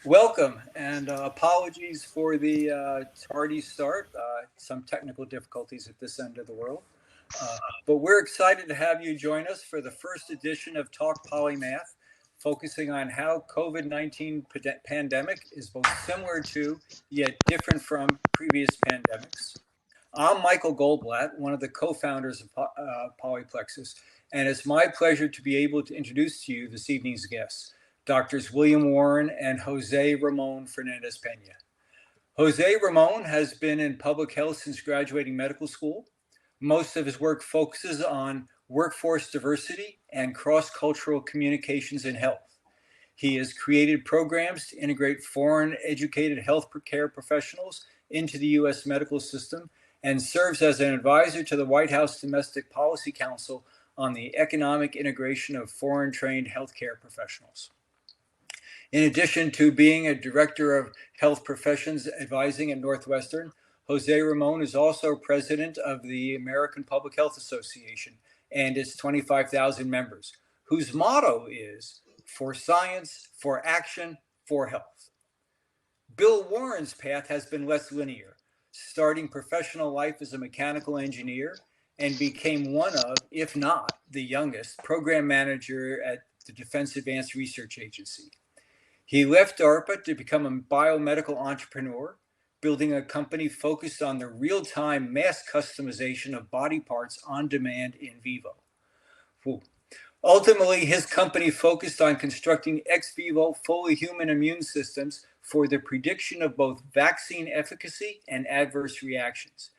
Welcome, and apologies for the tardy start. Some technical difficulties at this end of the world. But we're excited to have you join us for the first edition of Talk Polymath, focusing on how COVID-19 pandemic is both similar to, yet different from previous pandemics. I'm Michael Goldblatt, one of the co-founders of Polyplexus, and it's my pleasure to be able to introduce to you this evening's guests, Doctors William Warren and Jose Ramon Fernández-Peña. Jose Ramon has been in public health since graduating medical school. Most of his work focuses on workforce diversity and cross-cultural communications in health. He has created programs to integrate foreign educated healthcare professionals into the U.S. medical system and serves as an advisor to the White House Domestic Policy Council on the economic integration of foreign trained healthcare professionals. In addition to being a director of health professions advising at Northwestern, Jose Ramon is also president of the American Public Health Association and its 25,000 members, whose motto is for science, for action, for health. Bill Warren's path has been less linear, starting professional life as a mechanical engineer and became one of, if not the youngest, program manager at the Defense Advanced Research Agency. He left DARPA to become a biomedical entrepreneur, building a company focused on the real-time mass customization of body parts on demand in vivo. Ultimately, his company focused on constructing ex vivo fully human immune systems for the prediction of both vaccine efficacy and adverse reactions.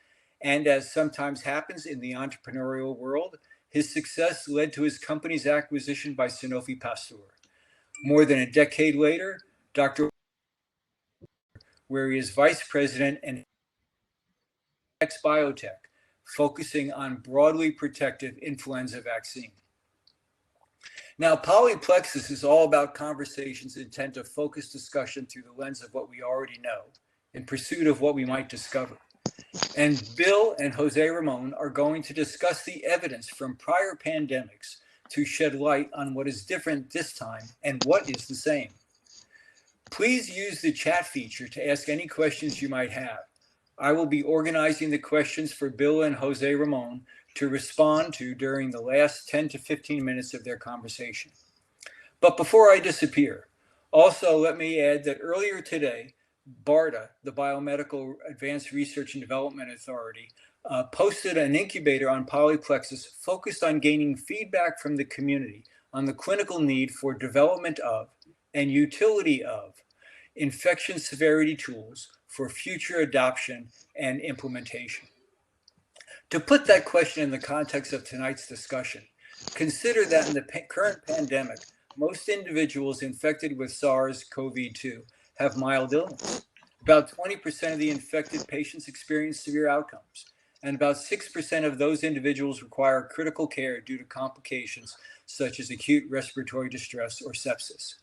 And as sometimes happens in the entrepreneurial world, his success led to his company's acquisition by Sanofi Pasteur. More than a decade later, Dr. where he is vice president and X Biotech, focusing on broadly protective influenza vaccine. Now, Polyplexus is all about conversations intent to focus discussion through the lens of what we already know, in pursuit of what we might discover. And Bill and Jose Ramon are going to discuss the evidence from prior pandemics to shed light on what is different this time and what is the same. Please use the chat feature to ask any questions you might have. I will be organizing the questions for Bill and Jose Ramon to respond to during the last 10 to 15 minutes of their conversation. But before I disappear, also let me add that earlier today, BARDA, the Biomedical Advanced Research and Development Authority, posted an incubator on Polyplexus focused on gaining feedback from the community on the clinical need for development of and utility of infection severity tools for future adoption and implementation. To put that question in the context of tonight's discussion, consider that in the current pandemic, most individuals infected with SARS-CoV-2 have mild illness. About 20% of the infected patients experience severe outcomes, and about 6% of those individuals require critical care due to complications such as acute respiratory distress or sepsis.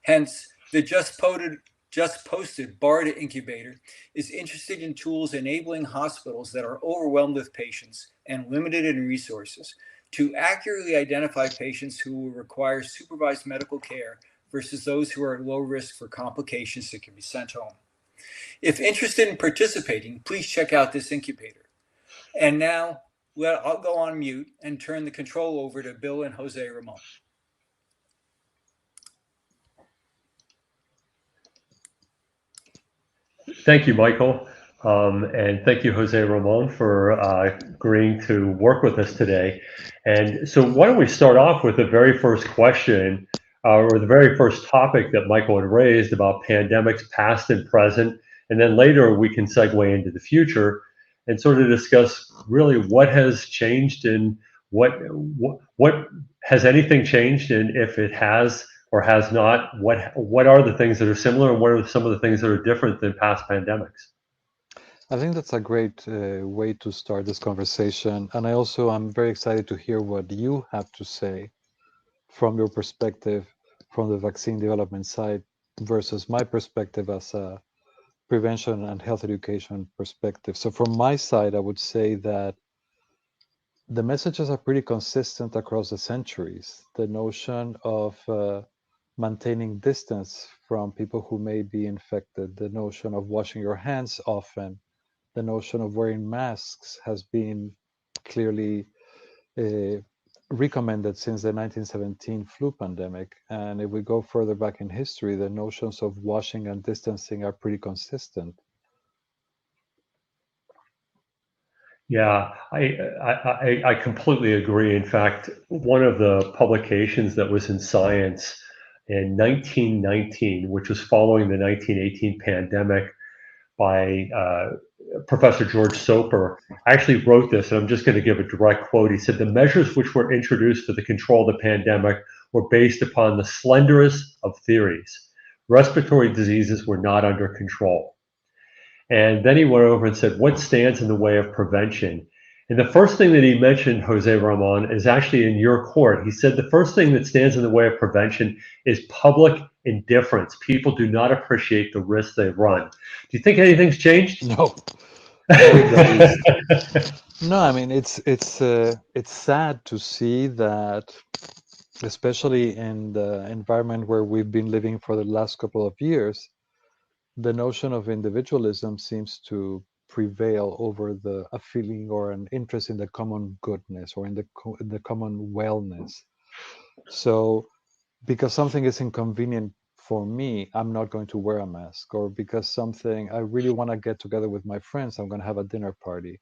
Hence, the just posted BARDA incubator is interested in tools enabling hospitals that are overwhelmed with patients and limited in resources to accurately identify patients who will require supervised medical care versus those who are at low risk for complications that can be sent home. If interested in participating, please check out this incubator. And now I'll go on mute and turn the control over to Bill and Jose Ramon. Thank you, Michael. And thank you, Jose Ramon, for agreeing to work with us today. And so why don't we start off with the very first question, or the very first topic that Michael had raised about pandemics, past and present, and then later we can segue into the future and sort of discuss really what has changed and what has anything changed, and if it has or has not, what are the things that are similar and what are some of the things that are different than past pandemics? I think that's a great way to start this conversation. And I'm very excited to hear what you have to say from your perspective from the vaccine development side versus my perspective as a prevention and health education perspective. So from my side, I would say that the messages are pretty consistent across the centuries. The notion of maintaining distance from people who may be infected. The notion of washing your hands often, the notion of wearing masks has been clearly recommended since the 1917 flu pandemic. And if we go further back in history, the notions of washing and distancing are pretty consistent. Yeah, I completely agree. In fact, one of the publications that was in Science in 1919, which was following the 1918 pandemic, by Professor George Soper, actually wrote this, and I'm just going to give a direct quote. He said, "The measures which were introduced for the control of the pandemic were based upon the slenderest of theories. Respiratory diseases were not under control." And then he went over and said, "What stands in the way of prevention?" And the first thing that he mentioned, Jose Ramon, is actually in your court. He said the first thing that stands in the way of prevention is public indifference. People do not appreciate the risks they run. Do you think anything's changed? No, not in the least. No, I mean it's sad to see that, especially in the environment where we've been living for the last couple of years, the notion of individualism seems to prevail over a feeling or an interest in the common goodness or in the common wellness. So because something is inconvenient for me, I'm not going to wear a mask, or because something I really want to get together with my friends, I'm going to have a dinner party,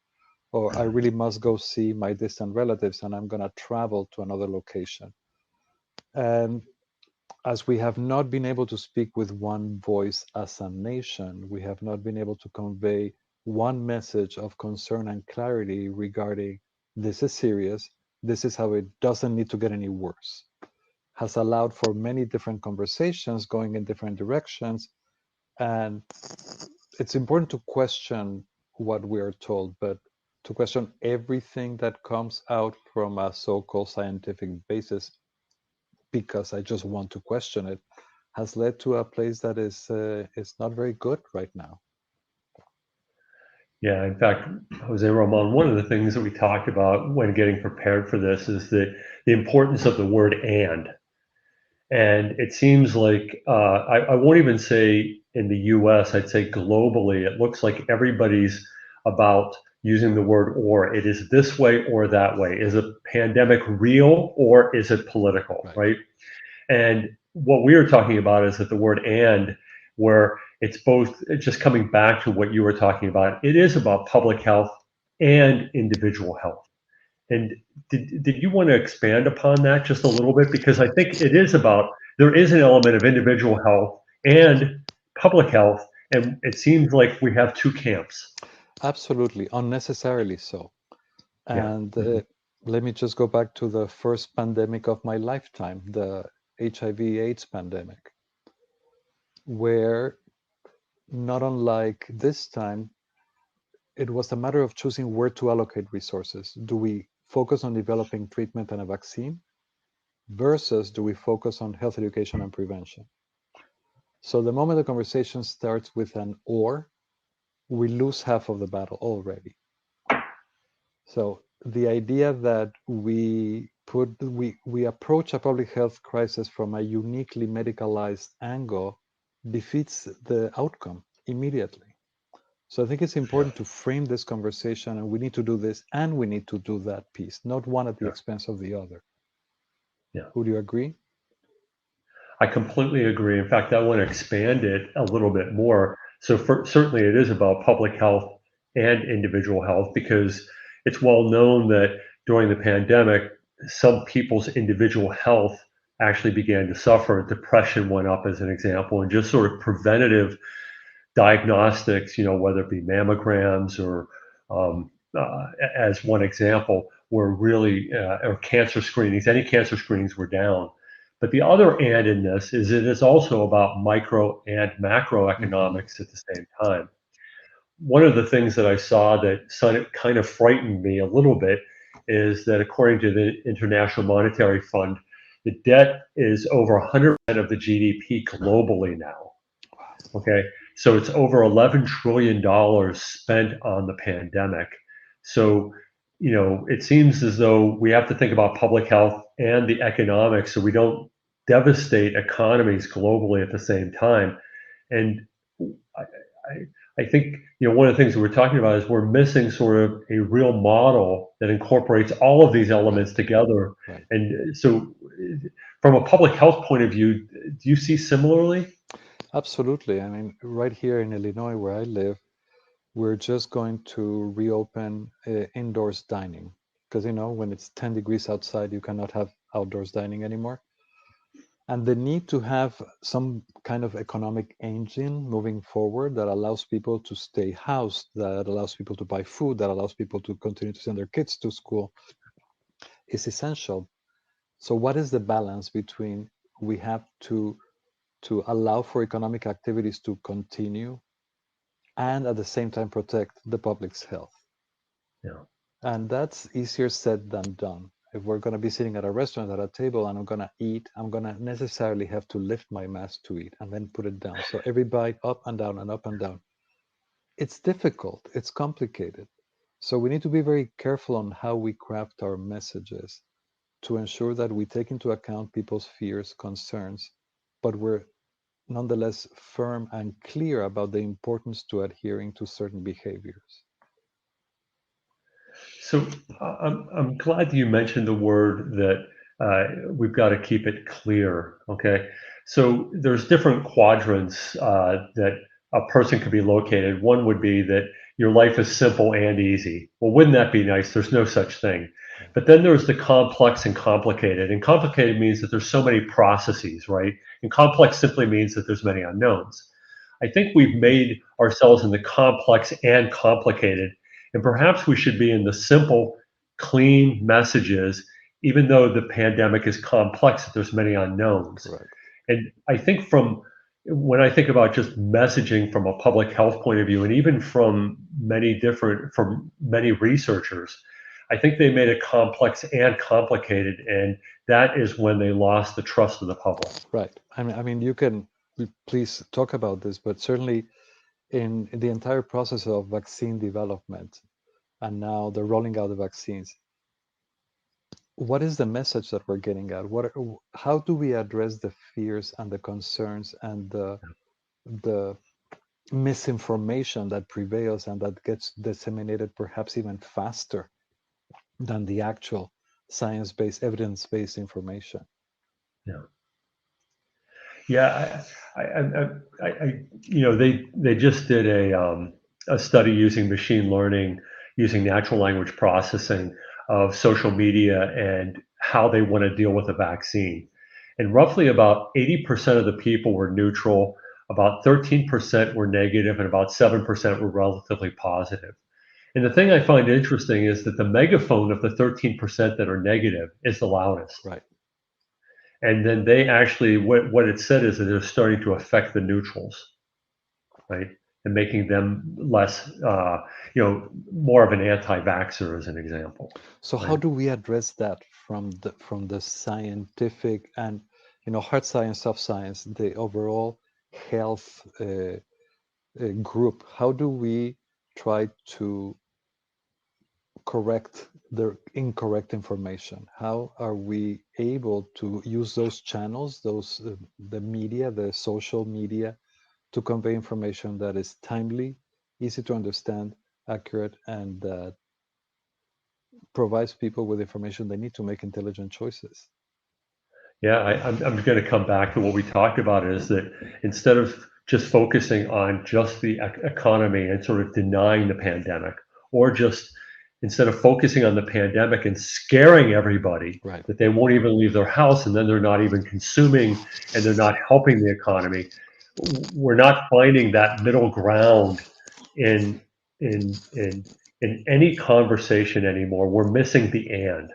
or I really must go see my distant relatives and I'm going to travel to another location. And as we have not been able to speak with one voice as a nation, we have not been able to convey one message of concern and clarity regarding this is serious, this is how it doesn't need to get any worse, has allowed for many different conversations going in different directions. And it's important to question what we are told, but to question everything that comes out from a so-called scientific basis because I just want to question it, has led to a place that is not very good right now. Yeah, in fact, Jose Ramon, one of the things that we talked about when getting prepared for this is the importance of the word "and." And it seems like, I won't even say in the US, I'd say globally, it looks like everybody's about using the word "or." It is this way or that way. Is a pandemic real or is it political, right? And what we were talking about is that the word "and," where it's both, just coming back to what you were talking about, it is about public health and individual health. And did you want to expand upon that just a little bit? Because I think it is about, there is an element of individual health and public health, and it seems like we have two camps. Absolutely, unnecessarily so. Yeah. And let me just go back to the first pandemic of my lifetime, the HIV/AIDS pandemic, where not unlike this time, it was a matter of choosing where to allocate resources. Do we focus on developing treatment and a vaccine versus do we focus on health education and prevention? So the moment the conversation starts with an or, we lose half of the battle already. So the idea that we approach a public health crisis from a uniquely medicalized angle defeats the outcome immediately. So I think it's important to frame this conversation, and we need to do this and we need to do that piece, not one at the expense of the other. Yeah. Would you agree? I completely agree. In fact, I want to expand it a little bit more. So certainly it is about public health and individual health, because it's well known that during the pandemic, some people's individual health actually began to suffer. Depression went up as an example, and just sort of preventative diagnostics, whether it be mammograms or as one example, were really, or cancer screenings, any cancer screenings were down. But the other "and" in this is it is also about micro and macroeconomics at the same time. One of the things that I saw that kind of frightened me a little bit is that according to the International Monetary Fund, the debt is over 100% of the GDP globally now. Okay, so it's over $11 trillion spent on the pandemic. So, it seems as though we have to think about public health and the economics, so we don't devastate economies globally at the same time. And I, I think, one of the things that we're talking about is we're missing sort of a real model that incorporates all of these elements together. Right. And so from a public health point of view, do you see similarly? Absolutely. I mean, right here in Illinois, where I live, we're just going to reopen indoors dining because, when it's 10 degrees outside, you cannot have outdoors dining anymore. And the need to have some kind of economic engine moving forward that allows people to stay housed, that allows people to buy food, that allows people to continue to send their kids to school is essential. So what is the balance between we have to allow for economic activities to continue and at the same time protect the public's health? Yeah. And that's easier said than done. If we're going to be sitting at a restaurant at a table and I'm going to eat, I'm going to necessarily have to lift my mask to eat and then put it down. So every bite up and down and up and down. It's difficult. It's complicated. So we need to be very careful on how we craft our messages to ensure that we take into account people's fears, concerns, but we're nonetheless firm and clear about the importance to adhering to certain behaviors. So I'm glad you mentioned the word that we've got to keep it clear. Okay, so there's different quadrants that a person could be located. One would be that your life is simple and easy. Well, wouldn't that be nice? There's no such thing. But then there's the complex and complicated. And complicated means that there's so many processes, right? And complex simply means that there's many unknowns. I think we've made ourselves in the complex and complicated. And perhaps we should be in the simple, clean messages, even though the pandemic is complex, there's many unknowns. Right. And I think when I think about just messaging from a public health point of view, and even from many researchers, I think they made it complex and complicated, and that is when they lost the trust of the public. Right. I mean, you can please talk about this, but certainly in the entire process of vaccine development and now the rolling out of vaccines, what is the message that we're getting at? How do we address the fears and the concerns and the misinformation that prevails and that gets disseminated perhaps even faster than the actual science-based, evidence-based information? Yeah. Yeah, they just did a study using machine learning, using natural language processing of social media and how they want to deal with a vaccine. And roughly about 80% of the people were neutral, about 13% were negative, and about 7% were relatively positive. And the thing I find interesting is that the megaphone of the 13% that are negative is the loudest. Right. And then they actually, what it said is that they're starting to affect the neutrals, right? And making them less, more of an anti-vaxxer, as an example. So right? how do we address that from the scientific and, hard science, soft science, the overall health group? How do we try to correct the incorrect information? How are we able to use those channels, the media, the social media, to convey information that is timely, easy to understand, accurate, and that provides people with information they need to make intelligent choices? Yeah, I'm going to come back to what we talked about is that instead of just focusing on just the economy and sort of denying the pandemic, or just instead of focusing on the pandemic and scaring everybody Right. that they won't even leave their house and then they're not even consuming and they're not helping the economy, we're not finding that middle ground in any conversation anymore. We're missing the and.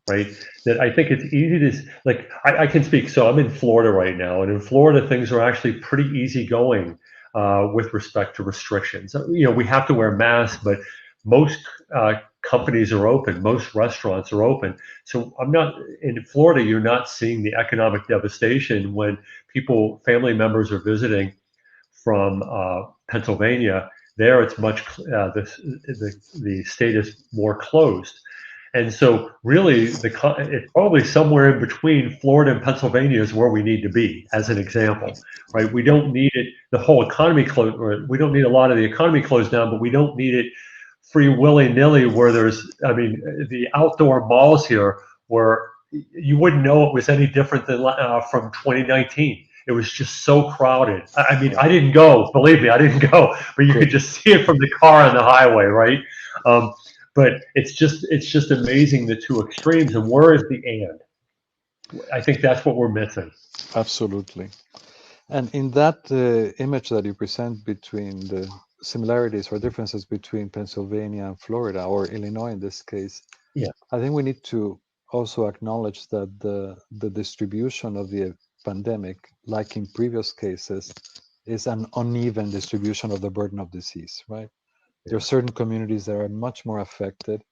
Right, that I think it's easy to like. I can speak. So I'm in Florida right now, and in Florida, things are actually pretty easygoing with respect to restrictions. We have to wear masks, but most companies are open. Most restaurants are open. So I'm not in Florida. You're not seeing the economic devastation when family members are visiting from Pennsylvania. There, it's much the state is more closed. And so really it's probably somewhere in between Florida and Pennsylvania is where we need to be, as an example, right? We don't need it, the whole economy closed, or we don't need a lot of the economy closed down, but we don't need it free willy-nilly where there's, I mean, the outdoor malls here where you wouldn't know it was any different than from 2019. It was just so crowded. I mean, I didn't go, believe me, I didn't go, but you could just see it from the car on the highway, right? But it's just amazing, the two extremes. And where is the and? I think that's what we're missing. Absolutely. And in that image that you present between the similarities or differences between Pennsylvania and Florida, or Illinois in this case, Yeah. I think we need to also acknowledge that the distribution of the pandemic, like in previous cases, is an uneven distribution of the burden of disease, right? There are certain communities that are much more affected,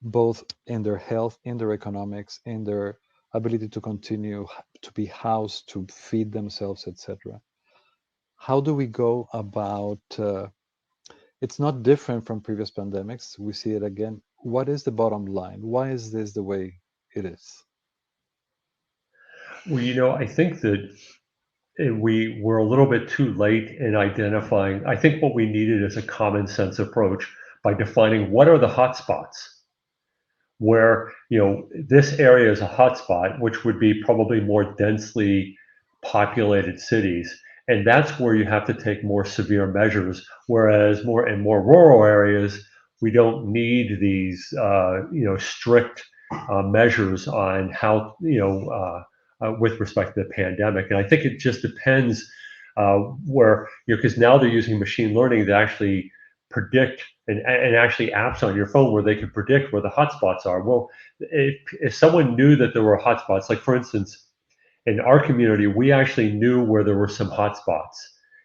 both in their health, in their economics, in their ability to continue to be housed, to feed themselves, etc. How do we go about it's not different from previous pandemics, we see it again. What is the bottom line? Why is this the way it is? Well, I think that we were a little bit too late in identifying. I think what we needed is a common sense approach by defining what are the hotspots, where this area is a hotspot, which would be probably more densely populated cities, and that's where you have to take more severe measures. Whereas more rural areas, we don't need these strict measures on how with respect to the pandemic. And I think it just depends where because now they're using machine learning to actually predict and actually apps on your phone where they can predict where the hotspots are. Well, if someone knew that there were hotspots, like for instance, in our community, we actually knew where there were some hotspots.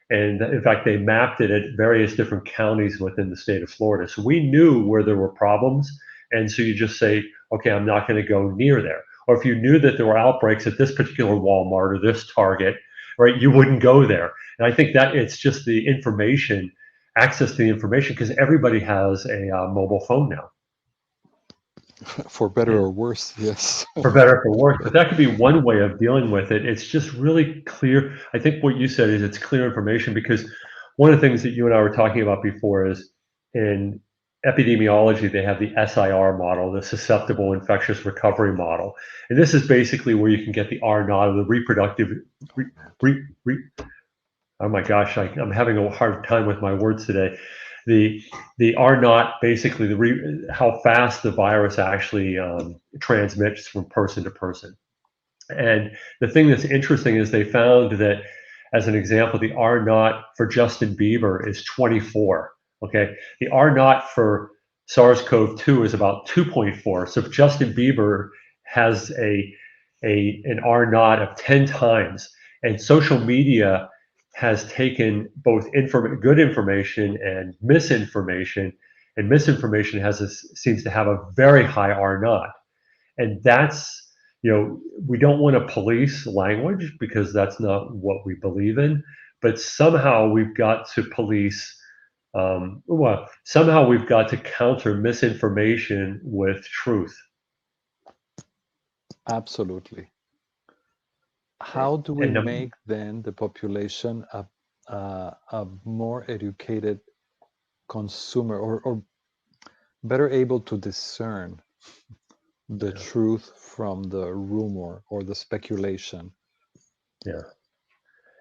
And in fact, they mapped it at various different counties within the state of Florida. So we knew where there were problems. And so you just say, okay, I'm not going to go near there. Or if you knew that there were outbreaks at this particular Walmart or this Target, right, you wouldn't go there. And I think that it's just the information, access to the information, because everybody has a mobile phone now. For better or worse, yes. For better or for worse, but that could be one way of dealing with it. It's just really clear. I think what you said is it's clear information, because one of the things that you and I were talking about before is in epidemiology, they have the SIR model, the susceptible infectious recovery model. And this is basically where you can get the R naught, the reproductive, oh my gosh, I'm having a hard time with my words today. The R naught, basically how fast the virus actually transmits from person to person. And the thing that's interesting is they found that, as an example, the R naught for Justin Bieber is 24. Okay, the R naught for SARS-CoV-2 is about 2.4. So if Justin Bieber has an R naught of 10 times, and social media has taken both good information and misinformation seems to have a very high R naught. And that's, we don't want to police language because that's not what we believe in, but somehow we've got to police, somehow we've got to counter misinformation with truth. Absolutely. How do we make then the population a more educated consumer, or better able to discern the truth from the rumor or the speculation? Yeah.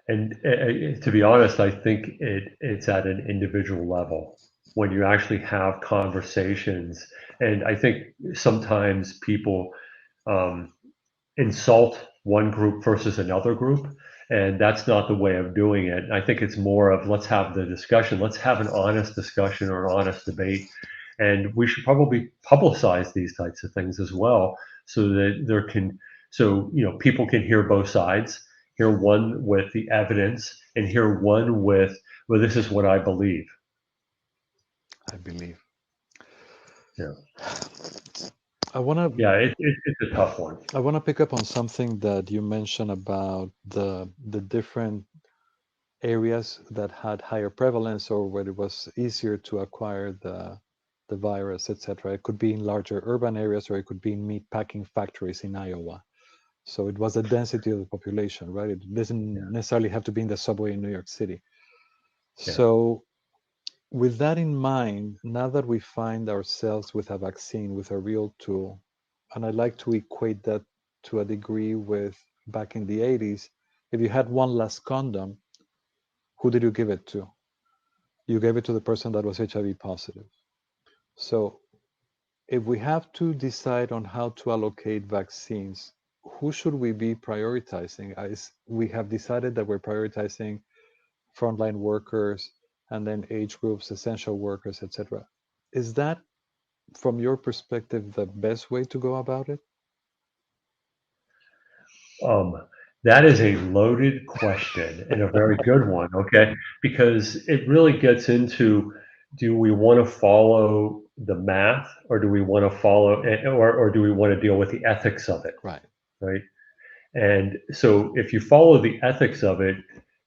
And to be honest, I think it's at an individual level when you actually have conversations. And I think sometimes people insult one group versus another group, and that's not the way of doing it. I think it's more of, let's have the discussion, let's have an honest discussion or an honest debate, and we should probably publicize these types of things as well, so that people can hear both sides, hear one with the evidence and hear one with, well, this is what I believe. Yeah. I want to. Yeah, it's a tough one. I want to pick up on something that you mentioned about the different areas that had higher prevalence, or where it was easier to acquire the the virus, etc. It could be in larger urban areas, or it could be in meat packing factories in Iowa. So it was the density of the population, right? It doesn't necessarily have to be in the subway in New York City. Yeah. So with that in mind, now that we find ourselves with a vaccine, with a real tool, and I like to equate that to a degree with back in the 80s, if you had one last condom, who did you give it to? You gave it to the person that was HIV positive. So if we have to decide on how to allocate vaccines, who should we be prioritizing? As we have decided that we're prioritizing frontline workers and then age groups, essential workers, etc. Is that, from your perspective, the best way to go about it? That is a loaded question and a very good one, okay? Because it really gets into, do we want to follow the math, or do we want to follow, or do we want to deal with the ethics of it, Right. right? And so if you follow the ethics of it,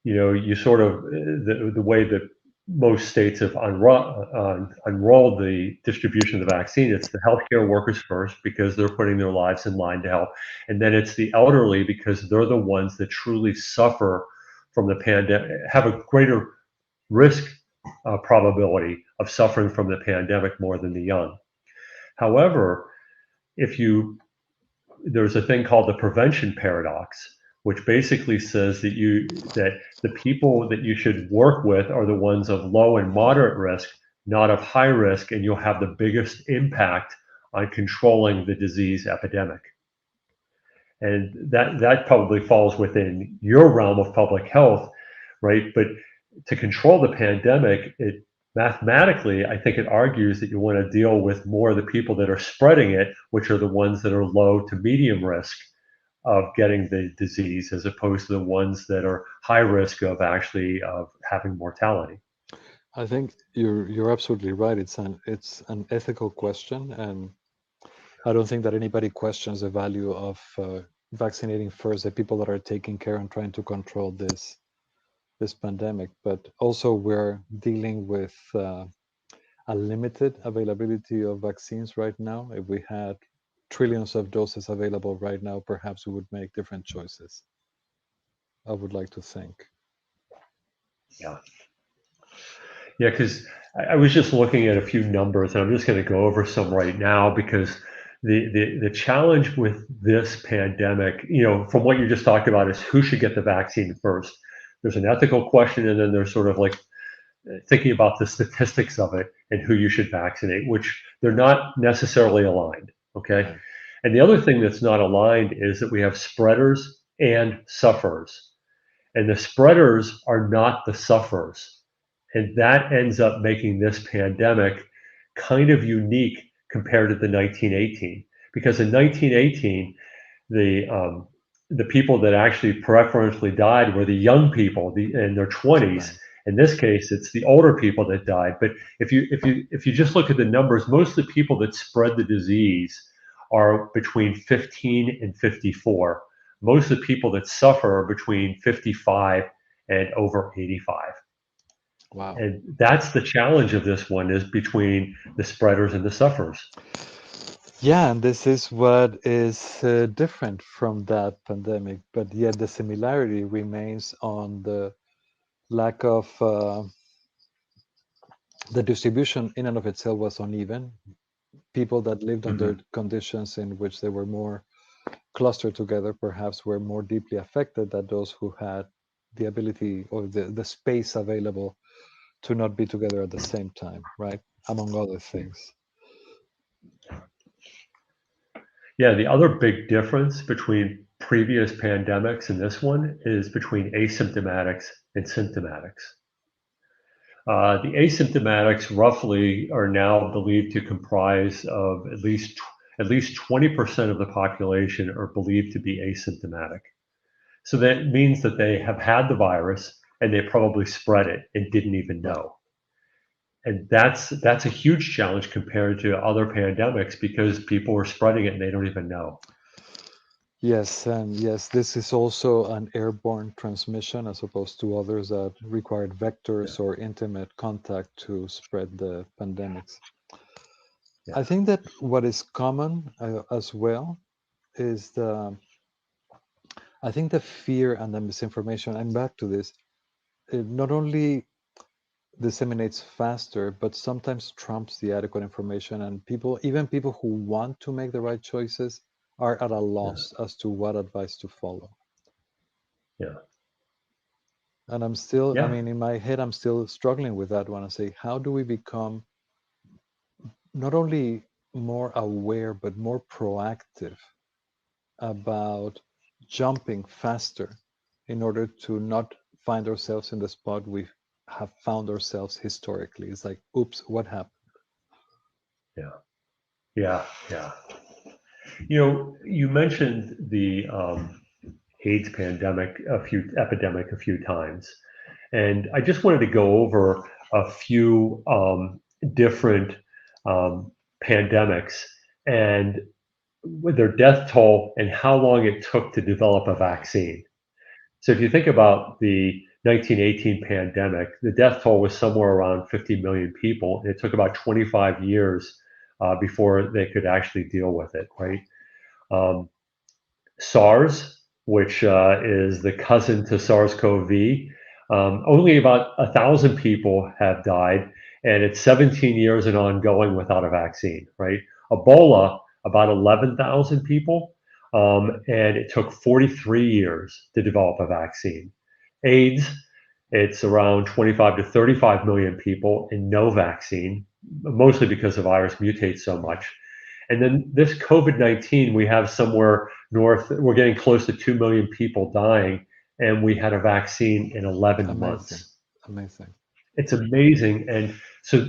you sort of, the way that most states have unrolled the distribution of the vaccine, it's the healthcare workers first, because they're putting their lives in line to help. And then it's the elderly, because they're the ones that truly suffer from the pandemic, have a greater risk probability of suffering from the pandemic more than the young. However, if you there's a thing called the prevention paradox, which basically says that the people that you should work with are the ones of low and moderate risk, not of high risk, and you'll have the biggest impact on controlling the disease epidemic. And that probably falls within your realm of public health, right? But to control the pandemic, mathematically, I think it argues that you want to deal with more of the people that are spreading it, which are the ones that are low to medium risk of getting the disease, as opposed to the ones that are high risk of having mortality. I think you're absolutely right. It's an ethical question, and I don't think that anybody questions the value of vaccinating first the people that are taking care and trying to control this pandemic. But also, we're dealing with a limited availability of vaccines right now. If we had trillions of doses available right now, perhaps we would make different choices. I would like to think. Yeah. Yeah, because I was just looking at a few numbers, and I'm just going to go over some right now, because the challenge with this pandemic, from what you just talked about, is who should get the vaccine first. There's an ethical question, and then there's sort of like thinking about the statistics of it and who you should vaccinate, which they're not necessarily aligned. Okay. Right. And the other thing that's not aligned is that we have spreaders and sufferers, and the spreaders are not the sufferers. And that ends up making this pandemic kind of unique compared to the 1918. Because in 1918, the people that actually preferentially died were the young people, in their 20s. Right. In this case, it's the older people that died. But if you just look at the numbers, most of the people that spread the disease are between 15 and 54. Most of the people that suffer are between 55 and over 85. Wow. And that's the challenge of this one, is between the spreaders and the sufferers. Yeah, and this is what is different from that pandemic, but yet the similarity remains on the lack of the distribution in and of itself was uneven. People that lived under conditions in which they were more clustered together perhaps were more deeply affected than those who had the ability or the space available to not be together at the same time, right? Among other things. Yeah, the other big difference between previous pandemics and this one is between asymptomatics and symptomatics. The asymptomatics roughly are now believed to comprise of at least 20% of the population are believed to be asymptomatic. So that means that they have had the virus and they probably spread it and didn't even know. And that's a huge challenge compared to other pandemics, because people are spreading it and they don't even know. Yes, and yes, this is also an airborne transmission as opposed to others that required vectors or intimate contact to spread the pandemics. I think that what is common as well is I think the fear and the misinformation, I'm back to this, it not only disseminates faster, but sometimes trumps the adequate information, and people, even people who want to make the right choices, are at a loss as to what advice to follow. Yeah. And I'm still, I Yeah. mean, in my head, I'm still struggling with that one. I say, how do we become not only more aware, but more proactive about jumping faster in order to not find ourselves in the spot we have found ourselves historically? It's like, oops, what happened? Yeah. Yeah. Yeah. You know, you mentioned the AIDS epidemic a few times, and I just wanted to go over a few different um, pandemics and with their death toll and how long it took to develop a vaccine. So if you think about the 1918 pandemic, the death toll was somewhere around 50 million people. And it took about 25 years before they could actually deal with it, right? Um, SARS, which is the cousin to SARS-CoV, only about 1,000 people have died, and it's 17 years and ongoing without a vaccine, right? Ebola, about 11,000 people, and it took 43 years to develop a vaccine. AIDS, it's around 25 to 35 million people and no vaccine, mostly because the virus mutates so much. And then this COVID-19, we have somewhere north, we're getting close to 2 million people dying, and we had a vaccine in 11 Amazing, months. amazing. It's amazing. And so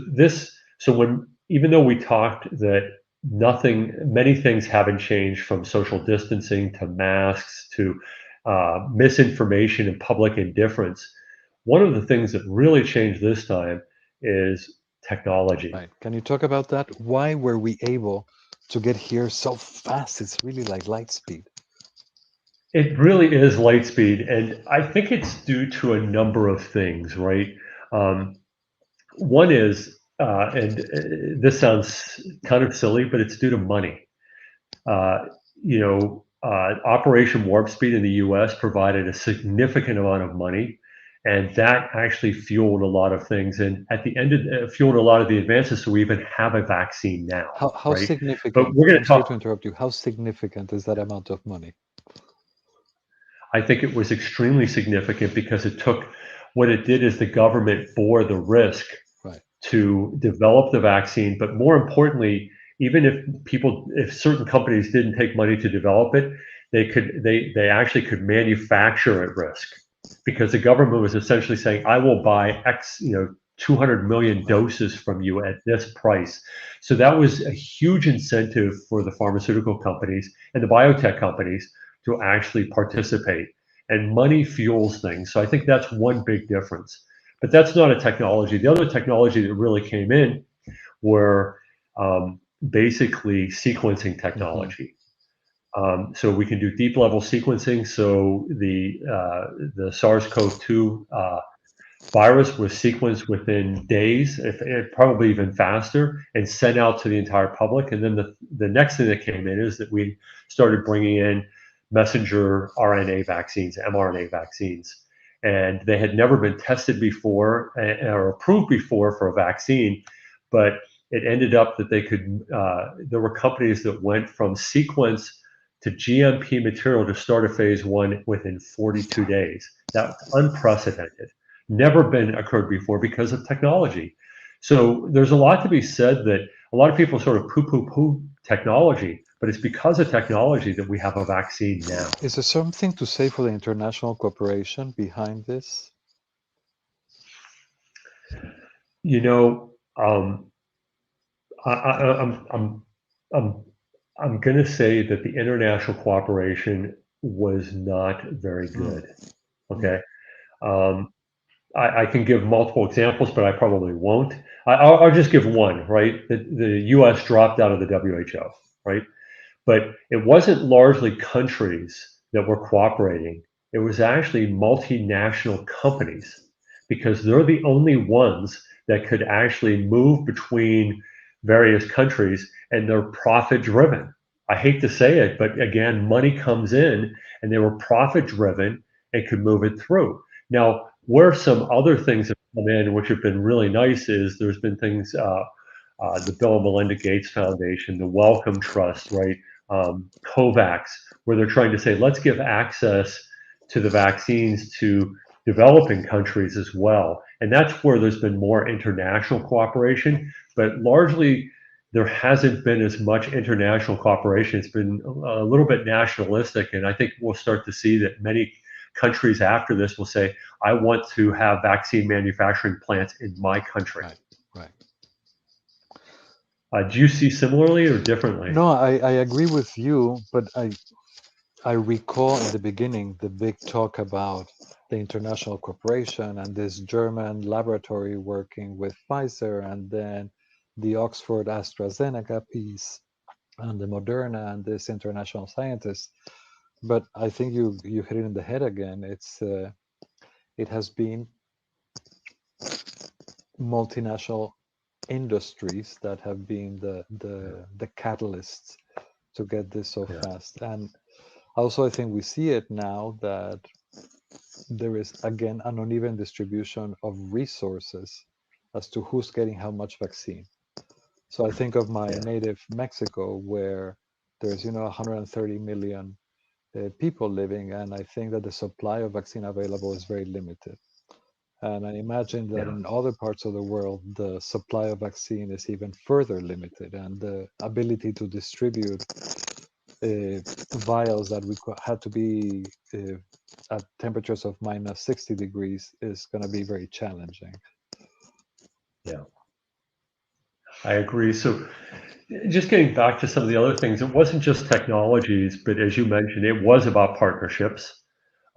when, even though we talked that many things haven't changed from social distancing to masks to misinformation and public indifference, one of the things that really changed this time is technology. Right. Can you talk about that? Why were we able to get here so fast? It's really like light speed. It really is light speed, and I think it's due to a number of things, right? One is, this sounds kind of silly, but it's due to money. Uh, Operation Warp Speed in the U.S. provided a significant amount of money, and that actually fueled a lot of things. And at the end, fueled a lot of the advances. So we even have a vaccine now, How right? significant? But we're going I'm to sorry talk. to interrupt you. How significant is that amount of money? I think it was extremely significant because what it did is the government bore the risk Right. to develop the vaccine. But more importantly, even if certain companies didn't take money to develop it, they actually could manufacture at risk because the government was essentially saying, I will buy X, 200 million doses from you at this price. So that was a huge incentive for the pharmaceutical companies and the biotech companies to actually participate. And money fuels things. So I think that's one big difference. But that's not a technology. The other technology that really came in were basically sequencing technology. So we can do deep level sequencing. So the SARS-CoV-2 virus was sequenced within days, if probably even faster, and sent out to the entire public. And then the next thing that came in is that we started bringing in messenger RNA vaccines, mRNA vaccines. And they had never been tested before or approved before for a vaccine, but it ended up that there were companies that went from sequence to GMP material to start a phase 1 within 42 days. That's unprecedented. Never been occurred before because of technology. So there's a lot to be said that a lot of people sort of poo technology, but it's because of technology that we have a vaccine now. Is there something to say for the international cooperation behind this? You know, I'm going to say that the international cooperation was not very good. Okay. I can give multiple examples, but I probably won't. I'll just give one, right? The US dropped out of the WHO, right? But it wasn't largely countries that were cooperating. It was actually multinational companies because they're the only ones that could actually move between various countries, and they're profit driven. I hate to say it, but again, money comes in and they were profit driven and could move it through. Now, where some other things have come in, which have been really nice, is there's been things, the Bill and Melinda Gates Foundation, the Wellcome Trust, right? COVAX, where they're trying to say, let's give access to the vaccines to developing countries as well. And that's where there's been more international cooperation, but largely there hasn't been as much international cooperation. It's been a little bit nationalistic, and I think we'll start to see that many countries after this will say, I want to have vaccine manufacturing plants in my country. Right, right. Do you see similarly or differently? No, I agree with you, but I recall in the beginning the big talk about the international cooperation and this German laboratory working with Pfizer, and then the Oxford AstraZeneca piece and the Moderna and this international scientists. But I think you hit it in the head again. It has been multinational industries that have been the catalysts to get this so fast. And also, I think we see it now that there is again an uneven distribution of resources as to who's getting how much vaccine. So I think of my native Mexico, where there's 130 million people living, and I think that the supply of vaccine available is very limited. And I imagine that in other parts of the world, the supply of vaccine is even further limited, and the ability to distribute vials that had to be at temperatures of minus 60 degrees is going to be very challenging. Yeah, I agree. So just getting back to some of the other things, it wasn't just technologies, but as you mentioned, it was about partnerships.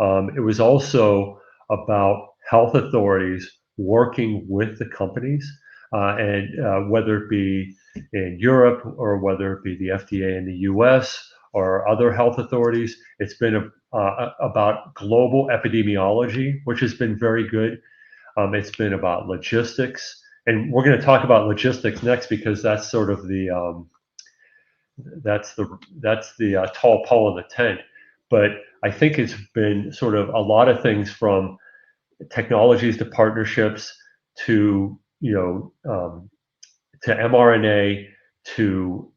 It was also about health authorities working with the companies, and whether it be in Europe or whether it be the FDA in the US or other health authorities. It's been about global epidemiology, which has been very good. It's been about logistics, and we're going to talk about logistics next because that's sort of the tall pole in the tent. But I think it's been sort of a lot of things, from technologies to partnerships to to mRNA to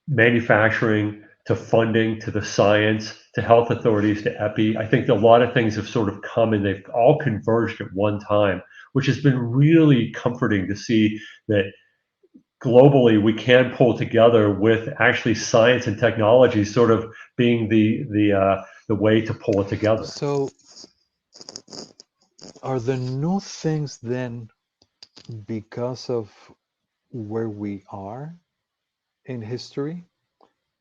manufacturing to funding to the science to health authorities to epi. I think a lot of things have sort of come and they've all converged at one time, which has been really comforting to see that globally we can pull together, with actually science and technology sort of being the way to pull it together. So are the new things then because of where we are in history?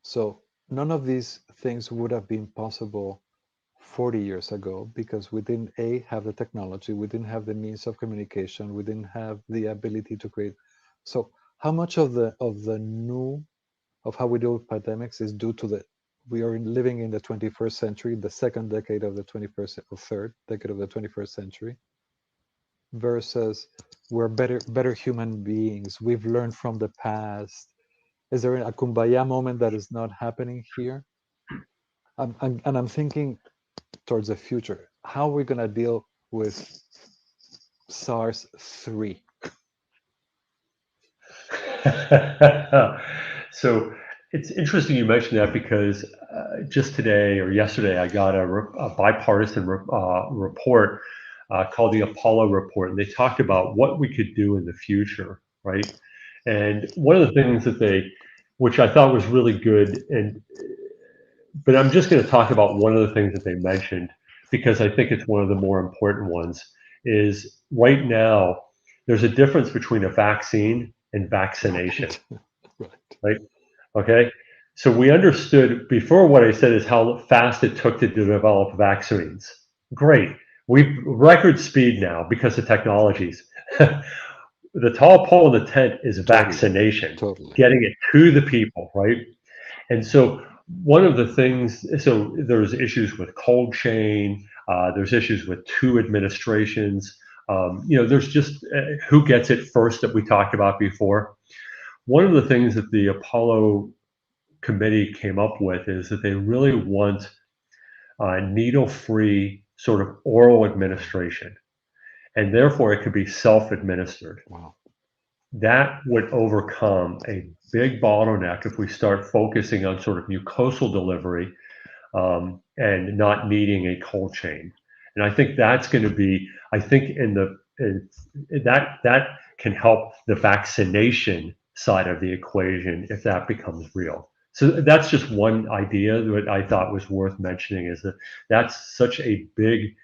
So none of these things would have been possible 40 years ago because we didn't have the technology, we didn't have the means of communication, we didn't have the ability to create. So how much of how we deal with pandemics is due to we are living in the 21st century, the second decade of the 21st or third decade of the 21st century, versus we're better human beings, we've learned from the past. Is there a kumbaya moment that is not happening here? And I'm thinking towards the future. How are we going to deal with SARS-3? So it's interesting you mentioned that, because just today or yesterday I got a bipartisan report called the Apollo Report, and they talked about what we could do in the future, right? And one of the things that which I thought was really good, but I'm just going to talk about one of the things that they mentioned because I think it's one of the more important ones, is right now there's a difference between a vaccine and vaccination, right? Okay. So we understood before, what I said is how fast it took to develop vaccines. Great. We've record speed now because of technologies. The tall pole in the tent is vaccination, getting it to the people, right? And so one of the things, so there's issues with cold chain, there's issues with two administrations, there's just who gets it first that we talked about before. one of the things that the Apollo committee came up with is that they really want needle-free sort of oral administration, and therefore it could be self-administered. Wow. That would overcome a big bottleneck if we start focusing on sort of mucosal delivery and not needing a cold chain. And I think that's going to be, I think that can help the vaccination side of the equation if that becomes real. So that's just one idea that I thought was worth mentioning, is that that's such a big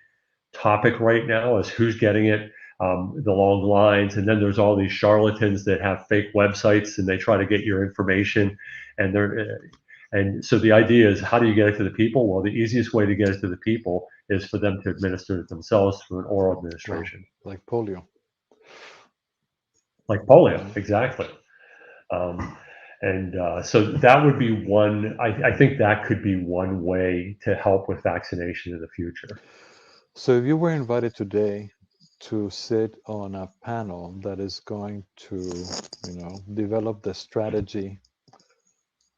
topic right now, is who's getting it, the long lines, and then there's all these charlatans that have fake websites and they try to get your information, and so the idea is, how do you get it to the people? Well, the easiest way to get it to the people is for them to administer it themselves through an oral administration. Wow. Like polio. Like polio, exactly. So that would be one, I think that could be one way to help with vaccination in the future. So if you were invited today to sit on a panel that is going to, develop the strategy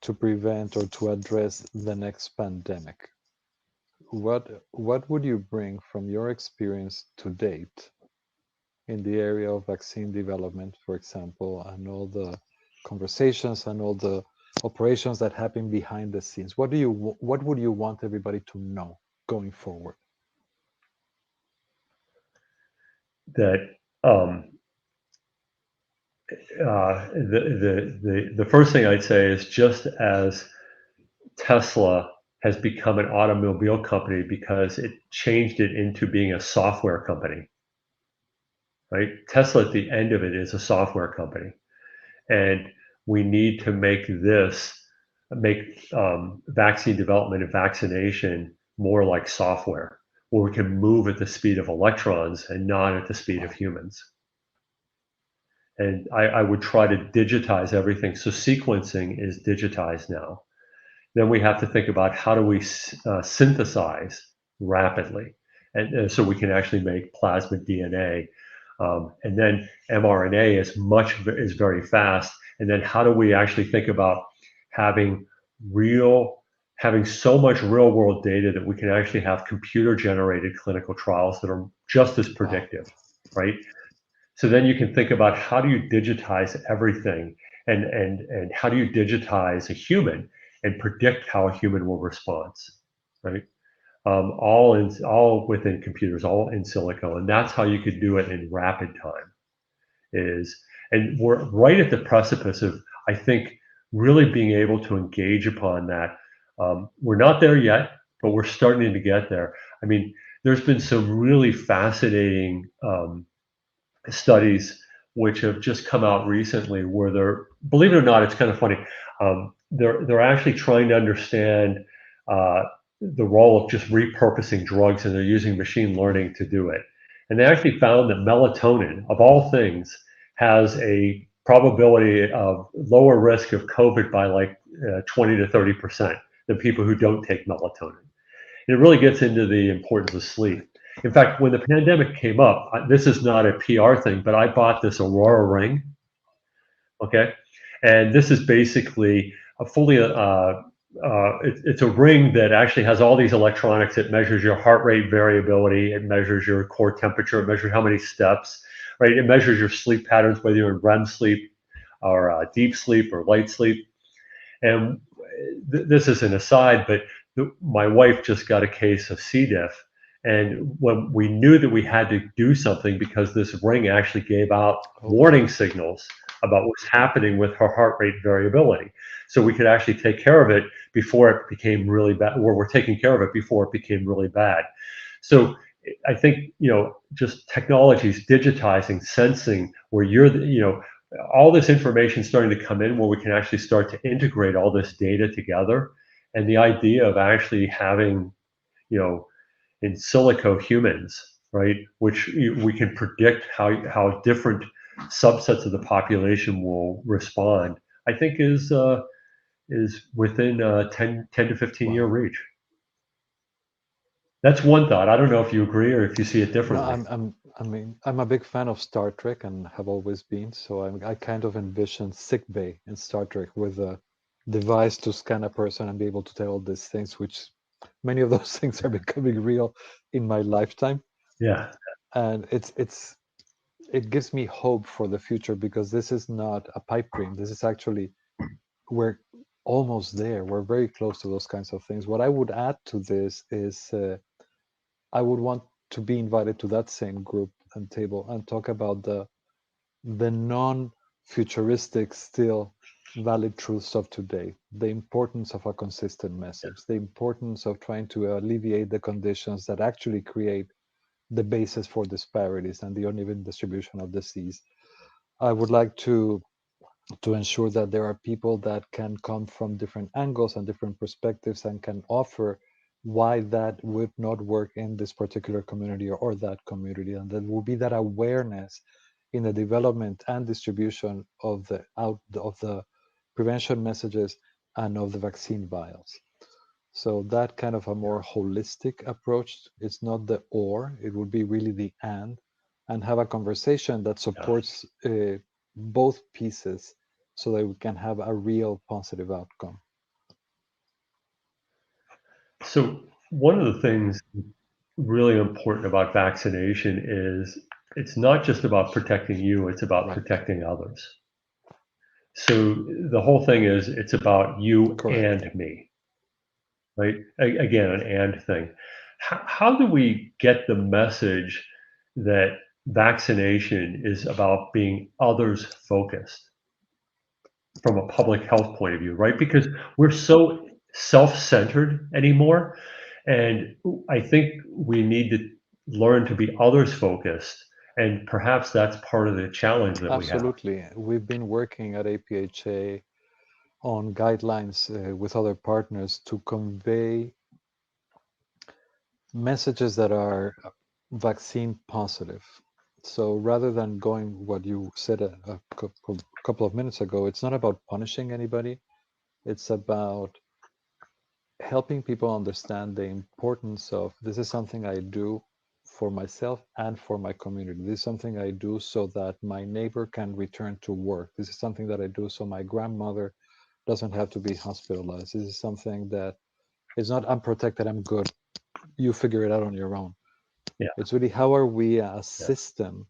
to prevent or to address the next pandemic, what would you bring from your experience to date in the area of vaccine development, for example, and all the conversations and all the operations that happen behind the scenes? What would you want everybody to know going forward? That the first thing I'd say is, just as Tesla has become an automobile company because it changed it into being a software company, right? Tesla at the end of it is a software company, and we need to make vaccine development and vaccination more like software, where we can move at the speed of electrons and not at the speed of humans. And I would try to digitize everything. So sequencing is digitized now. Then we have to think about, how do we synthesize rapidly, and so we can actually make plasmid DNA. And then mRNA is very fast. And then how do we actually think about having so much real world data that we can actually have computer generated clinical trials that are just as predictive, right? So then you can think about, how do you digitize everything, and how do you digitize a human and predict how a human will respond, right? All within computers, all in silico, and that's how you could do it in rapid time. And we're right at the precipice of, I think, really being able to engage upon that. We're not there yet, but we're starting to get there. I mean, there's been some really fascinating studies which have just come out recently, where they're, believe it or not, it's kind of funny. They're actually trying to understand the role of just repurposing drugs, and they're using machine learning to do it. And they actually found that melatonin, of all things, has a probability of lower risk of COVID by like 20 to 30% than people who don't take melatonin. And it really gets into the importance of sleep. In fact, when the pandemic came up, this is not a PR thing, but I bought this Aurora ring. Okay, and this is basically a fully it's a ring that actually has all these electronics. It measures your heart rate variability, it measures your core temperature, it measures how many steps, right? It measures your sleep patterns, whether you're in REM sleep or deep sleep or light sleep. And this is an aside, but my wife just got a case of C. diff. And when we knew that we had to do something, because this ring actually gave out warning signals about what's happening with her heart rate variability. So we could actually take care of it before it became really bad, or we're taking care of it before it became really bad. So I think, just technologies, digitizing, sensing, where all this information starting to come in, where we can actually start to integrate all this data together. And the idea of actually having, in silico humans, right, which we can predict how different subsets of the population will respond, I think is within 10 to 15 year reach. That's one thought. I don't know if you agree or if you see it No, differently. I mean, I'm a big fan of Star Trek and have always been. So I kind of envision sick bay in Star Trek with a device to scan a person and be able to tell all these things, which many of those things are becoming real in my lifetime. Yeah, And it gives me hope for the future because this is not a pipe dream. This is actually, we're almost there. We're very close to those kinds of things. What I would add to this is I would want to be invited to that same group and table and talk about the non-futuristic, still valid truths of today, the importance of a consistent message, the importance of trying to alleviate the conditions that actually create the basis for disparities and the uneven distribution of disease. I would like to ensure that there are people that can come from different angles and different perspectives and can offer why that would not work in this particular community or that community, and there will be that awareness in the development and distribution of the prevention messages and of the vaccine vials. So that kind of a more holistic approach, it's not the or, it would be really the and have a conversation that yeah. supports both pieces so that we can have a real positive outcome. So one of the things really important about vaccination is it's not just about protecting you, it's about Right. protecting others. So the whole thing is it's about you Correct. and me, right? Again, an and thing. How do we get the message that vaccination is about being others focused from a public health point of view, right? Because we're so self-centered anymore. And I think we need to learn to be others focused. And perhaps that's part of the challenge that we have. Absolutely. We've been working at APHA on guidelines with other partners to convey messages that are vaccine positive. So rather than going what you said a couple of minutes ago, it's not about punishing anybody. It's about helping people understand the importance of this is something I do for myself and for my community. This is something I do so that my neighbor can return to work. This is something that I do so my grandmother doesn't have to be hospitalized. This is something that is not I'm protected, I'm good. You figure it out on your own. Yeah, It's really how are we a yeah, system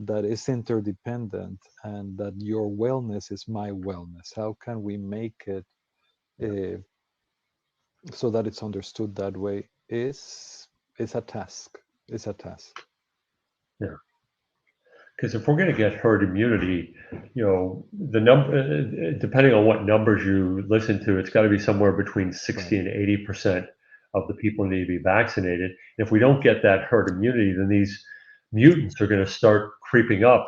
that is interdependent and that your wellness is my wellness. How can we make it yeah, uh, so that it's understood that way is a task. It's a task. yeah. Because if we're going to get herd immunity, the number, depending on what numbers you listen to, it's got to be somewhere between Right. 60 and 80% of the people need to be vaccinated. If we don't get that herd immunity, then these mutants are going to start creeping up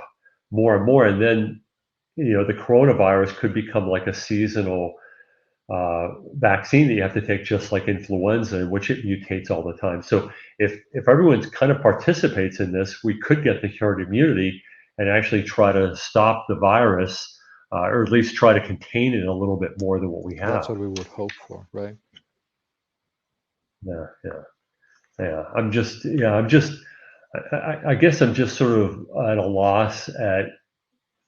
more and more. And then, the coronavirus could become like a seasonal vaccine that you have to take, just like influenza, in which it mutates all the time. So if everyone's kind of participates in this, we could get the herd immunity and actually try to stop the virus, or at least try to contain it a little bit more than what we That's have. what we would hope for, right? Yeah, yeah, yeah. I guess I'm just sort of at a loss at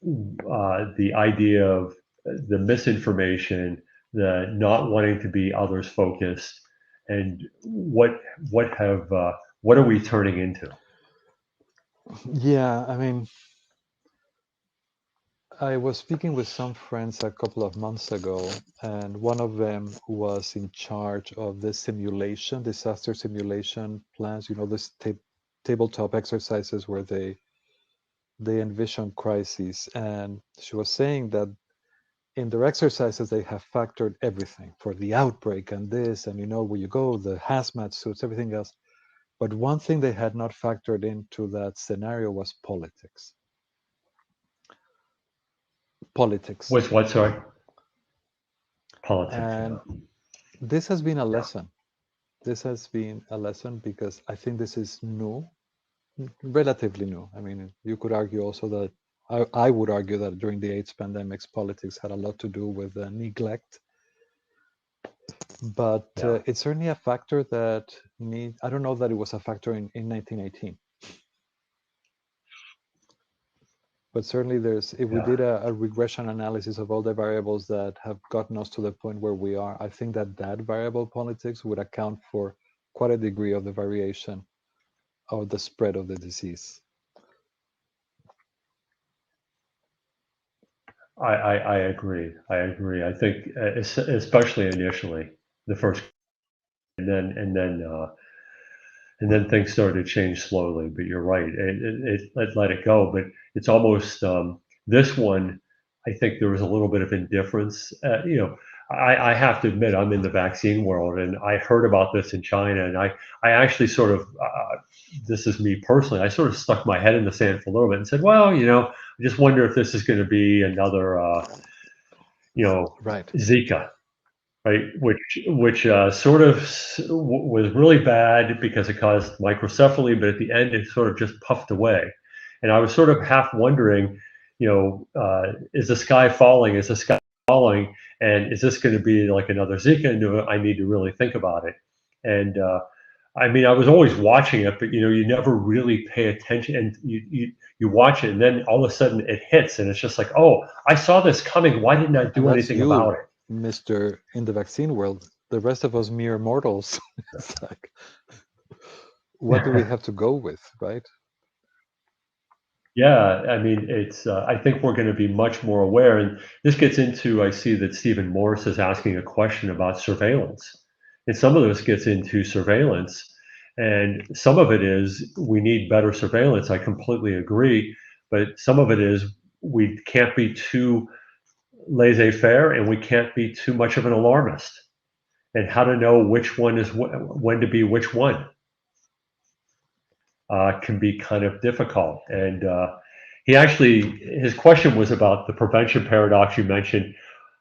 the idea of the misinformation, the not wanting to be others focused, and what are we turning into? Yeah, I mean, I was speaking with some friends a couple of months ago, and one of them was in charge of the simulation, disaster simulation plans, this tabletop exercises where they envision crises. And she was saying that in their exercises, they have factored everything for the outbreak and this, and where you go, the hazmat suits, everything else. But one thing they had not factored into that scenario was politics. Politics. What's what? Sorry, politics. And Yeah, this has been a yeah, lesson. This has been a lesson because I think this is new, relatively new. I mean, you could argue also that I would argue that during the AIDS pandemics, politics had a lot to do with neglect. But Yeah. it's certainly a factor that I don't know that it was a factor in 1918. But certainly if we did a regression analysis of all the variables that have gotten us to the point where we are, I think that variable politics would account for quite a degree of the variation of the spread of the disease. I agree. I agree. I think especially initially, the first, and then things started to change slowly. But you're right. It let it go. But it's almost this one. I think there was a little bit of indifference. I have to admit, I'm in the vaccine world, and I heard about this in China, and I actually sort of, this is me personally, I sort of stuck my head in the sand for a little bit and said, well, I just wonder if this is going to be another, Right. Zika, right? Which sort of was really bad because it caused microcephaly, but at the end it sort of just puffed away. And I was sort of half wondering, is the sky falling? Is the sky falling? And is this going to be like another Zika? And do I need to really think about it? And I mean, I was always watching it, but you never really pay attention, and you watch it, and then all of a sudden it hits, and it's just like, oh, I saw this coming. Why didn't I do And that's anything about it? Mr. in the vaccine world. The rest of us mere mortals. It's like, what do we have to go with, right? Yeah, I mean, it's. I think we're going to be much more aware, and this gets into. I see that Stephen Morris is asking a question about surveillance, and some of this gets into surveillance, and some of it is we need better surveillance. I completely agree, but some of it is we can't be too laissez-faire, and we can't be too much of an alarmist, and how to know which one is when to be which one. Can be kind of difficult. And his question was about the prevention paradox you mentioned,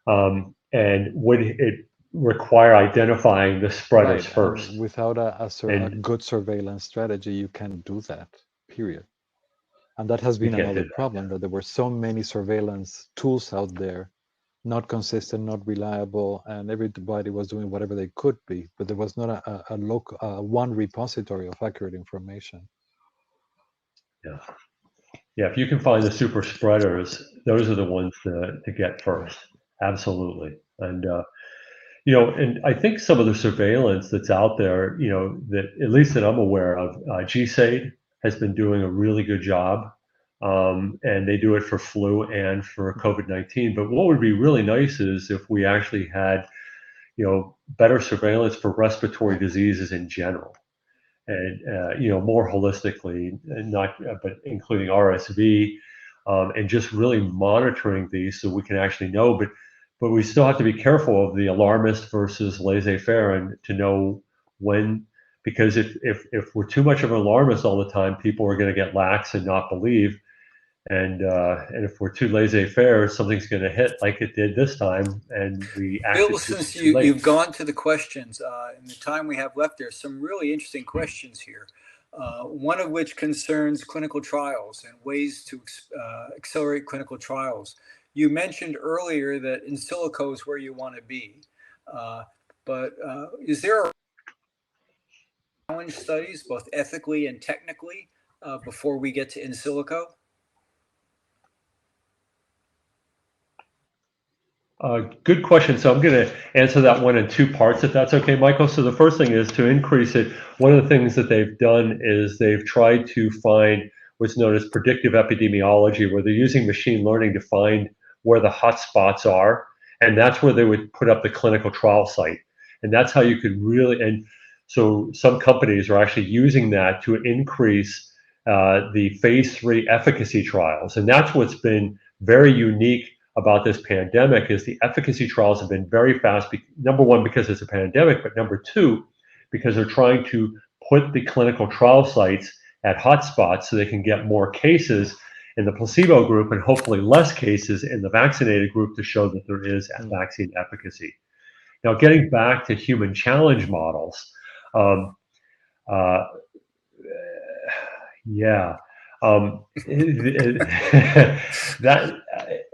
and would it require identifying the spreaders Right. first? Without a good surveillance strategy, you can't do that, period. And that has been another problem, that there were so many surveillance tools out there, not consistent, not reliable, and everybody was doing whatever they could be, but there was not a local one repository of accurate information. Yeah. Yeah, if you can find the super spreaders, those are the ones to get first. Absolutely. And and I think some of the surveillance that's out there, that at least that I'm aware of, GSAID has been doing a really good job, and they do it for flu and for COVID-19. But what would be really nice is if we actually had, better surveillance for respiratory diseases in general, and more holistically, and not, but including RSV, and just really monitoring these so we can actually know. But we still have to be careful of the alarmist versus laissez-faire, and to know when, because if we're too much of an alarmist all the time, people are going to get lax and not believe. And if we're too laissez-faire, something's going to hit like it did this time, and we acted Bill, too since late. you've gone to the questions, in the time we have left, there's some really interesting questions here. One of which concerns clinical trials and ways to accelerate clinical trials. You mentioned earlier that in silico is where you want to be, but is there a challenge studies, both ethically and technically, before we get to in silico? Good question. So I'm going to answer that one in two parts, if that's okay, Michael. So the first thing is to increase it. One of the things that they've done is they've tried to find what's known as predictive epidemiology, where they're using machine learning to find where the hot spots are. And that's where they would put up the clinical trial site. And that's how you could really, and so some companies are actually using that to increase the phase 3 efficacy trials. And that's what's been very unique about this pandemic, is the efficacy trials have been very fast. Number one, because it's a pandemic, but number two, because they're trying to put the clinical trial sites at hotspots so they can get more cases in the placebo group and hopefully less cases in the vaccinated group to show that there is vaccine efficacy. Now, getting back to human challenge models, that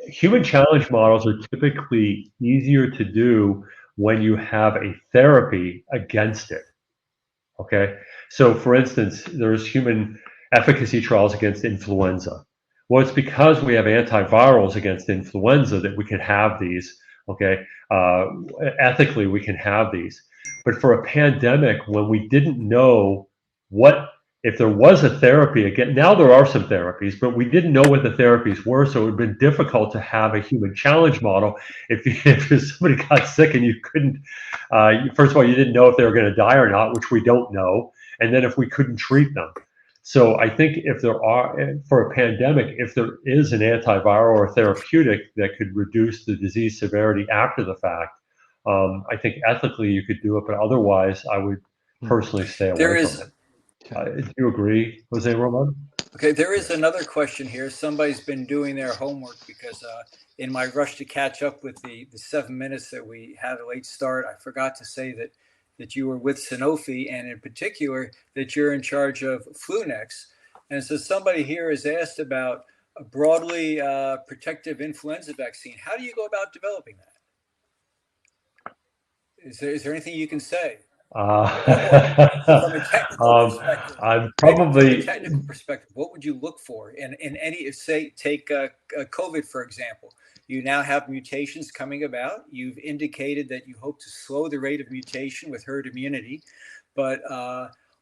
human challenge models are typically easier to do when you have a therapy against it. Okay, so for instance, there's human efficacy trials against influenza. Well, it's because we have antivirals against influenza that we can have these. Okay, ethically we can have these, but for a pandemic, when we didn't know what if there was a therapy again, now there are some therapies, but we didn't know what the therapies were, so it would have been difficult to have a human challenge model. If somebody got sick and you couldn't, first of all, you didn't know if they were going to die or not, which we don't know, and then if we couldn't treat them. So I think if there are, for a pandemic, if there is an antiviral or therapeutic that could reduce the disease severity after the fact, I think ethically you could do it, but otherwise I would personally stay There away is, from it. Do you agree, Jose Ramon? okay, there is another question here. Somebody's been doing their homework because in my rush to catch up with the 7 minutes that we had a late start, I forgot to say that you were with Sanofi, and in particular that you're in charge of FluNXT. And so somebody here has asked about a broadly protective influenza vaccine. How do you go about developing that? Is there anything you can say? Or from a technical perspective, I'm maybe from a probably technical perspective, what would you look for in any, say, take COVID, for example? You now have mutations coming about. You've indicated that you hope to slow the rate of mutation with herd immunity. But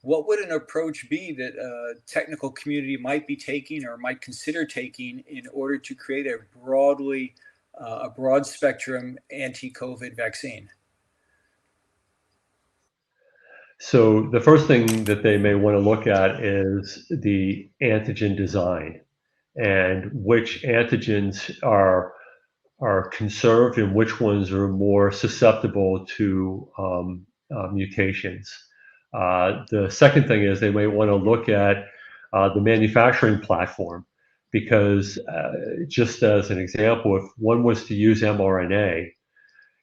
what would an approach be that a technical community might be taking or might consider taking in order to create a broad spectrum anti-COVID vaccine? So the first thing that they may want to look at is the antigen design and which antigens are conserved and which ones are more susceptible to mutations. The second thing is they may want to look at the manufacturing platform because just as an example, if one was to use mRNA,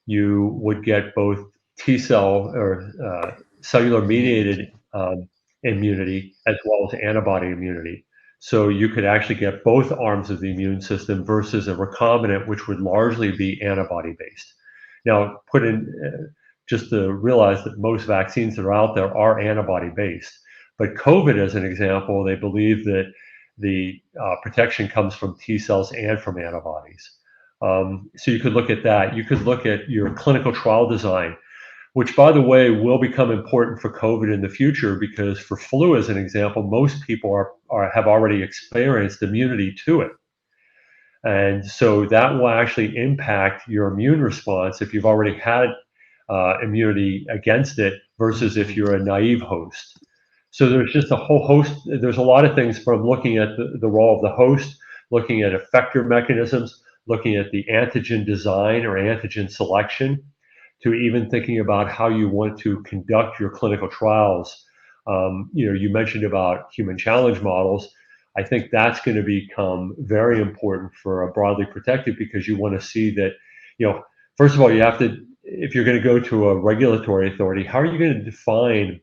you would get both T cell or cellular mediated immunity as well as antibody immunity. So you could actually get both arms of the immune system versus a recombinant, which would largely be antibody based. Now, put in just to realize that most vaccines that are out there are antibody based. But COVID, as an example, they believe that the protection comes from T cells and from antibodies. So you could look at that. You could look at your clinical trial design, which, by the way, will become important for COVID in the future because for flu, as an example, most people have already experienced immunity to it. And so that will actually impact your immune response if you've already had immunity against it versus if you're a naive host. So there's just a whole host. There's a lot of things from looking at the role of the host, looking at effector mechanisms, looking at the antigen design or antigen selection, to even thinking about how you want to conduct your clinical trials. You mentioned about human challenge models. I think that's going to become very important for a broadly protected because you want to see that, first of all, you have to, if you're going to go to a regulatory authority, how are you going to define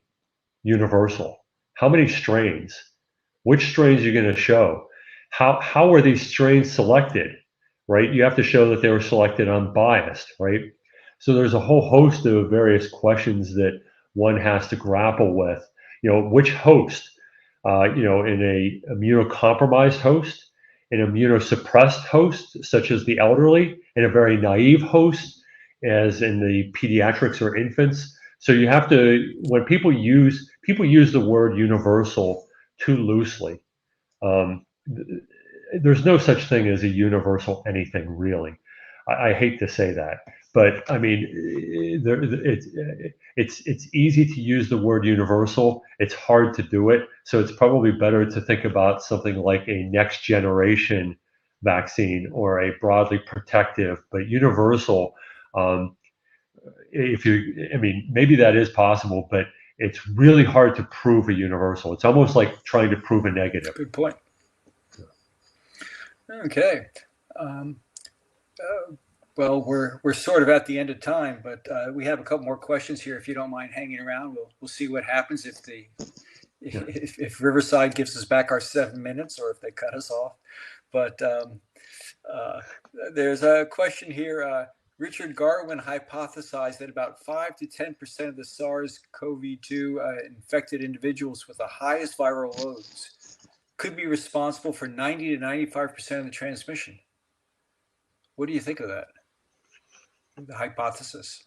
universal? How many strains? Which strains are you going to show? How are these strains selected, right? You have to show that they were selected unbiased, right? So there's a whole host of various questions that one has to grapple with. Which host, in a immunocompromised host, an immunosuppressed host, such as the elderly, and a very naive host, as in the pediatrics or infants. So you have to, when people use the word universal too loosely. There's no such thing as a universal anything, really. I hate to say that, but I mean, it's easy to use the word universal. It's hard to do it. So it's probably better to think about something like a next generation vaccine or a broadly protective, but universal. Maybe that is possible, but it's really hard to prove a universal. It's almost like trying to prove a negative. Good point. Okay. Well, we're sort of at the end of time, but we have a couple more questions here. If you don't mind hanging around, we'll see what happens if Riverside gives us back our 7 minutes or if they cut us off. But there's a question here. Richard Garwin hypothesized that about 5 to 10% of the SARS-CoV-2 infected individuals with the highest viral loads could be responsible for 90 to 95% of the transmission. What do you think of that? The hypothesis.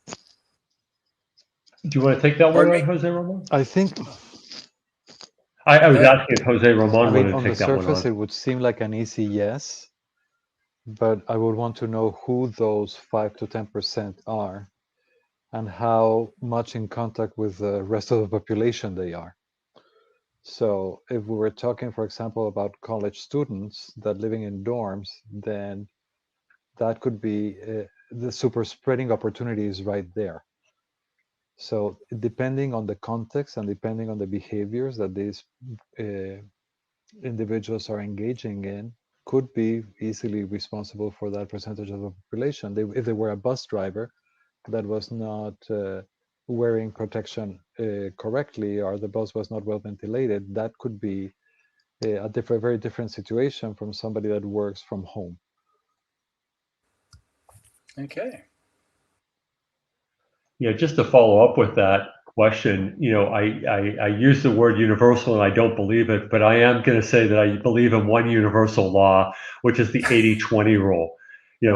Do you want to take that one Pardon on, me? Jose Ramon? I think, I was Go ahead. asking if Jose Ramon I wanted mean, to on the take that one surface, on. it would seem like an easy yes, but I would want to know who those 5 to 10% are and how much in contact with the rest of the population they are. So if we were talking, for example, about college students that living in dorms, then that could be the super spreading opportunity is right there. So depending on the context and depending on the behaviors that these individuals are engaging in, could be easily responsible for that percentage of the population. If they were a bus driver that was not wearing protection correctly, or the bus was not well ventilated, that could be a very different situation from somebody that works from home. Okay. Yeah, just to follow up with that question, I use the word universal and I don't believe it, but I am going to say that I believe in one universal law, which is the 80-20 rule.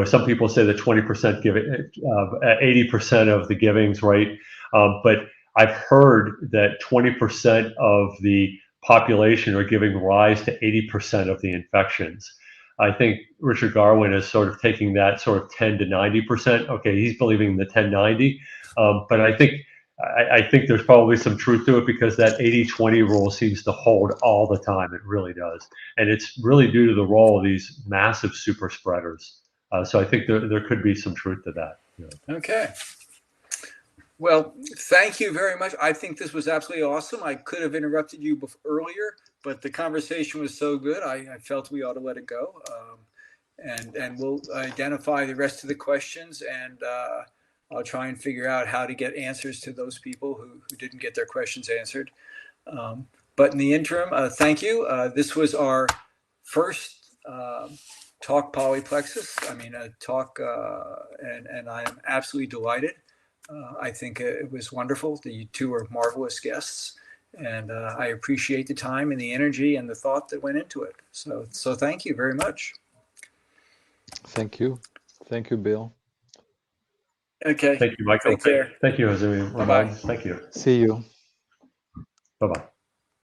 Some people say that 20% give it, 80% of the givings, right? But I've heard that 20% of the population are giving rise to 80% of the infections. I think Richard Garwin is sort of taking that sort of 10 to 90%. Okay, he's believing in the 10-90. But I think there's probably some truth to it, because that 80-20 rule seems to hold all the time. It really does. And it's really due to the role of these massive super spreaders. So I think there could be some truth to that. Okay. Well, thank you very much. I think this was absolutely awesome. I could have interrupted you earlier, but the conversation was so good, I felt we ought to let it go. And we'll identify the rest of the questions, and I'll try and figure out how to get answers to those people who didn't get their questions answered. But in the interim, thank you. This was our first talk polyplexus. I mean, a talk, and I am absolutely delighted. I think it was wonderful. You two are marvelous guests, and I appreciate the time and the energy and the thought that went into it. So thank you very much. Thank you. Thank you, Bill. Okay. Thank you, Michael. Take care. Thank you, Jose Ramon. Bye-bye. Thank you. See you. Bye-bye.